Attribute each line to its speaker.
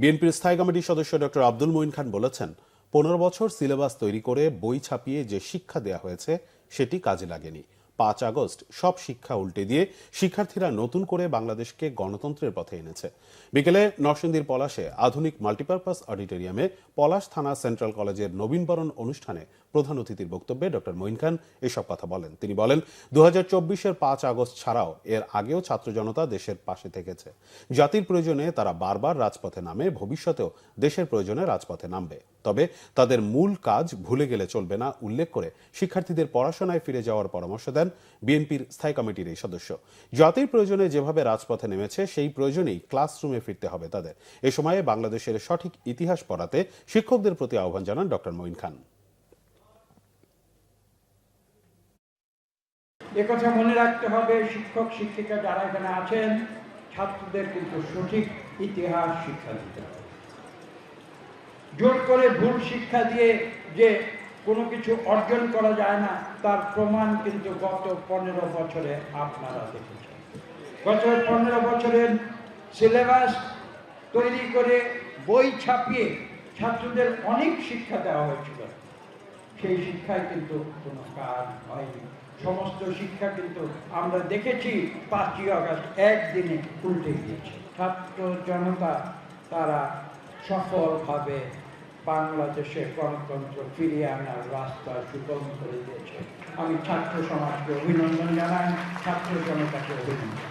Speaker 1: বিএনপির স্থায়ী কমিটির সদস্য ডক্টর আব্দুল মঈন খান বলেছেন, 15 বছর সিলেবাস তৈরি করে বই ছাপিয়ে যে শিক্ষা দেয়া হয়েছে সেটি কাজে লাগেনি। 5 আগস্ট সব শিক্ষা উল্টে দিয়ে শিক্ষার্থীরা নতুন করে বাংলাদেশকে গণতন্ত্রের পথে এনেছে। বিকেলে নরসিংদীর পলাশে আধুনিক মাল্টিপারপাস অডিটোরিয়ামে পলাশ থানা সেন্ট্রাল কলেজের নবীনবরণ অনুষ্ঠানে প্রধান অতিথির বক্তব্যে ডক্টর মঈন খান এসব কথা বলেন। তিনি বলেন, 2024-এর 5 আগস্ট ছাড়াও এর আগেও ছাত্র জনতা দেশের পাশে থেকেছে। জাতির প্রয়োজনে তারা বারবার রাজপথে নামে, ভবিষ্যতেও দেশের প্রয়োজনে রাজপথে নামবে। তবে তাদের মূল কাজ ভুলে গেলে চলবে না উল্লেখ করে শিক্ষার্থীদের পড়াশোনায় ফিরে যাওয়ার পরামর্শ দেন বিএনপির স্থায়ী কমিটির এই সদস্য। জাতির প্রয়োজনে যেভাবে রাজপথে নেমেছে সেই প্রয়োজনেই ক্লাসরুমে ফিরতে হবে তাদের। এ সময়ে বাংলাদেশের সঠিক ইতিহাস পড়াতে শিক্ষকদের প্রতি আহ্বান জানান ডক্টর মঈন খান।
Speaker 2: একথা মনে রাখতে হবে, শিক্ষক শিক্ষিকা যারা এখানে আছেন, ছাত্রদের কিন্তু সঠিক ইতিহাস শিক্ষা দিতে হবে। জোর করে ভুল শিক্ষা দিয়ে যে কোনো কিছু অর্জন করা যায় না, তার প্রমাণ কিন্তু গত 15 বছরে আপনারা দেখেছেন। গত 15 বছরের সিলেবাস তৈরি করে বই ছাপিয়ে ছাত্রদের অনেক শিক্ষা দেওয়া হয়েছিল, সেই শিক্ষায় কিন্তু কোনো কাজ হয়নি। সমস্ত শিক্ষা কিন্তু আমরা দেখেছি 5ই আগস্ট একদিনে উল্টে গিয়েছে। ছাত্র জনতা তারা সফলভাবে বাংলাদেশের গণতন্ত্র ফিরিয়ে আনার রাস্তা সুগম করে দিয়েছে। আমি ছাত্র সমাজকে অভিনন্দন জানাই, ছাত্র জনতাকে অভিনন্দন।